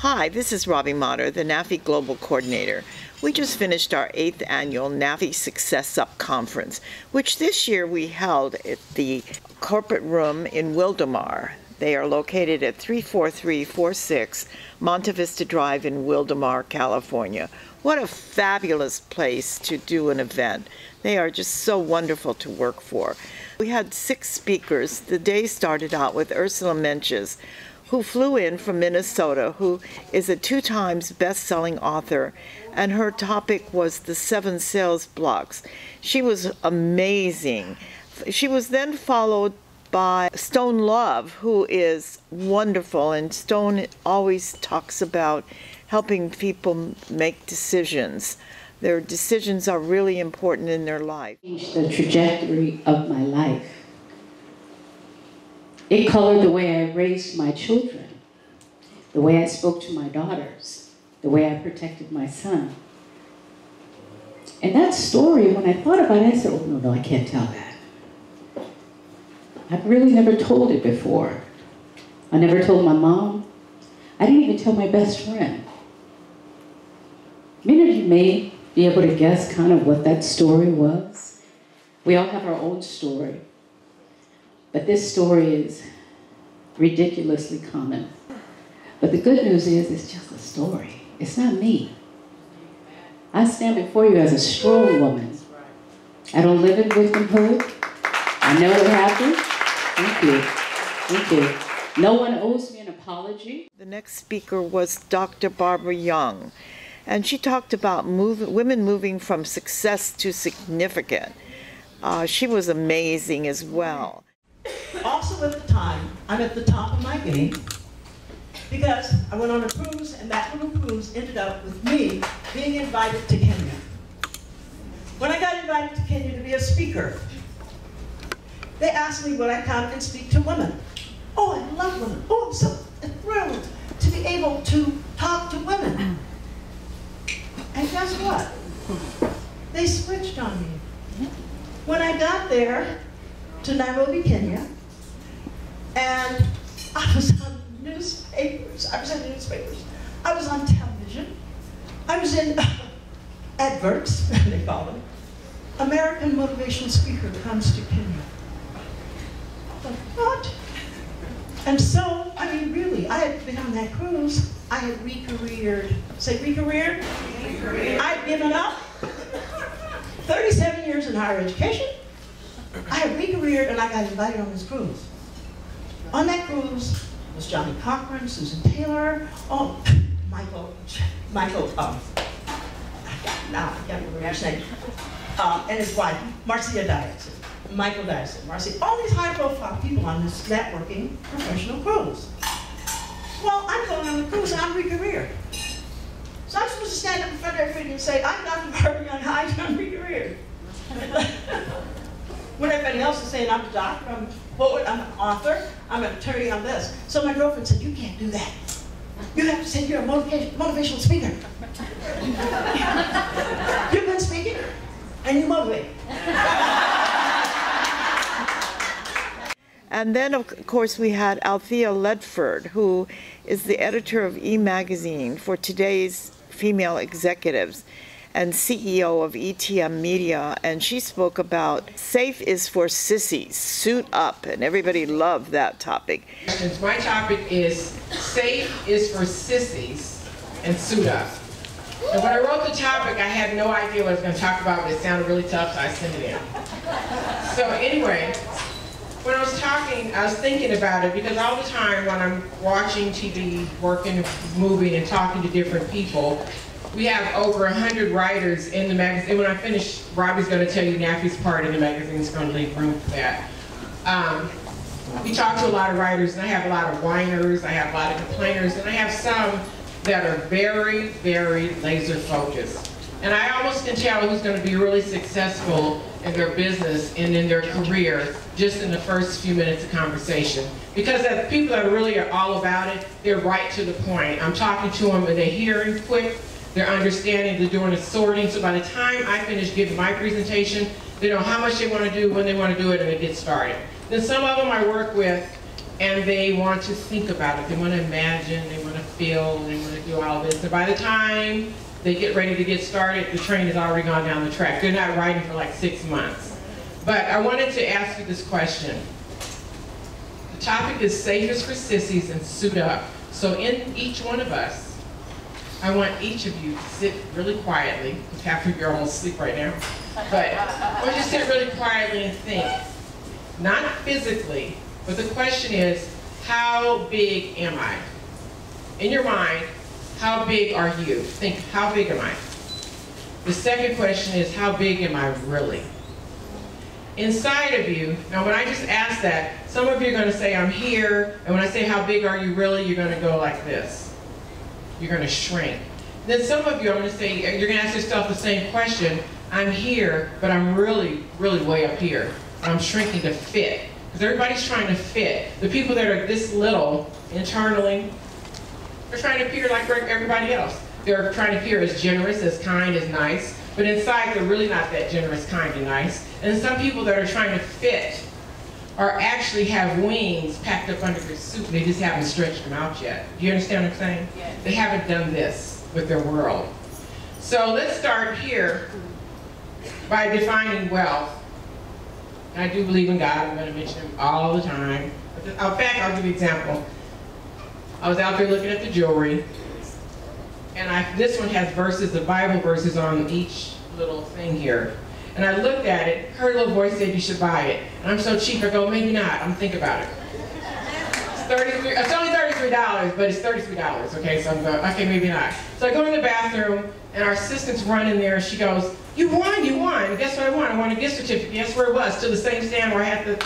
Hi, this is Robbie Motter, the NAFI Global Coordinator. We just finished our 8th annual NAFI Success Up Conference, which this year we held at the corporate room in Wildomar. They are located at 34346 Monte Vista Drive in Wildomar, California. What a fabulous place to do an event. They are just so wonderful to work for. We had 6 speakers. The day started out with Ursula Menches, who flew in from Minnesota, who is a 2 times best-selling author, and her topic was the 7 sales blocks. She was amazing. She was then followed by Stone Love, who is wonderful, and Stone always talks about helping people make decisions. Their decisions are really important in their life. The trajectory of my life. It colored the way I raised my children, the way I spoke to my daughters, the way I protected my son. And that story, when I thought about it, I said, oh, no, I can't tell that. I've really never told it before. I never told my mom. I didn't even tell my best friend. Many of you may be able to guess kind of what that story was. We all have our own story. But this story is ridiculously common. But the good news is it's just a story. It's not me. I stand before you as a strong woman. I don't live in victimhood. I know what happened. Thank you. Thank you. No one owes me an apology. The next speaker was Dr. Barbara Young, and she talked about women moving from success to significant. She was amazing as well. Also at the time, I'm at the top of my game because I went on a cruise, and that little cruise ended up with me being invited to Kenya. When I got invited to Kenya to be a speaker, they asked me would I come and speak to women. Oh, I love women. Oh, I'm so thrilled to be able to talk to women. And guess what? They switched on me. When I got there to Nairobi, Kenya, and I was on newspapers. I was in newspapers. I was on television. I was in adverts, they call them. American motivational speaker comes to Kenya. What? And so, I mean, really, I had been on that cruise. I had re-careered. Say re-careered? Re-careered. I'd given up 37 years in higher education. I had re-careered, and I got invited on this cruise. On that cruise was Johnny Cochran, Susan Taylor, Michael, I can't remember his name, and his wife, Marcia Dyson, Michael Dyson, Marcia, all these high-profile people on this networking professional cruise. Well, I'm going on the cruise, and I'm re-careered. So I'm supposed to stand up in front of everybody and say, I'm Dr. Barbara Young, hi, I'm re-careered. When everybody else is saying I'm a doctor, I'm a poet, I'm an author, I'm an attorney, I'm this. So my girlfriend said, you can't do that. You have to say you're a motivational speaker. You've been speaking, and you motivate. And then, of course, we had Althea Ledford, who is the editor of E! for today's female executives and CEO of ETM Media, and she spoke about safe is for sissies, suit up, and everybody loved that topic. My topic is safe is for sissies and suit up. And when I wrote the topic, I had no idea what I was going to talk about, but it sounded really tough, so I sent it in. So anyway, when I was talking, I was thinking about it because all the time when I'm watching TV, working, moving, and talking to different people, we have over 100 writers in the magazine. And when I finish, Robbie's going to tell you NAFI's part in the magazine is going to leave room for that. We talk to a lot of writers, and I have a lot of whiners, I have a lot of complainers, and I have some that are very, very laser focused. And I almost can tell who's going to be really successful in their business and in their career just in the first few minutes of conversation. Because the people that really are all about it, they're right to the point. I'm talking to them and they're hearing quick, they're understanding, they're doing a sorting. So by the time I finish giving my presentation, they know how much they want to do, when they want to do it, and they get started. Then some of them I work with, and they want to think about it. They want to imagine, they want to spill and they want to do all this. And by the time they get ready to get started, the train has already gone down the track. They're not riding for like 6 months. But I wanted to ask you this question. The topic is safe is for sissies and suit up. So in each one of us, I want each of you to sit really quietly, because half of you are almost asleep right now. But I want you to sit really quietly and think. Not physically, but the question is, how big am I? In your mind, how big are you? Think, how big am I? The second question is, how big am I really? Inside of you, now when I just ask that, some of you are going to say, I'm here, and when I say, how big are you really, you're going to go like this. You're going to shrink. Then some of you, I'm going to say, you're going to ask yourself the same question, I'm here, but I'm really, really way up here. I'm shrinking to fit. Because everybody's trying to fit. The people that are this little, internally, they're trying to appear like everybody else. They're trying to appear as generous, as kind, as nice, but inside they're really not that generous, kind, and nice. And some people that are trying to fit are actually have wings packed up under their suit, and they just haven't stretched them out yet. Do you understand what I'm saying? Yes. They haven't done this with their world. So let's start here by defining wealth. And I do believe in God. I'm going to mention him all the time. In fact, I'll give you an example. I was out there looking at the jewelry, and this one has verses, the Bible verses on each little thing here. And I looked at it, heard a little voice said you should buy it. And I'm so cheap, I go, maybe not, I'm thinking about it. It's only $33, but it's $33, okay? So I'm going, okay, maybe not. So I go in the bathroom, and our assistant's running there, and she goes, you won, you won. And guess what I won? I won a gift certificate. Guess where it was? To the same stand where I had the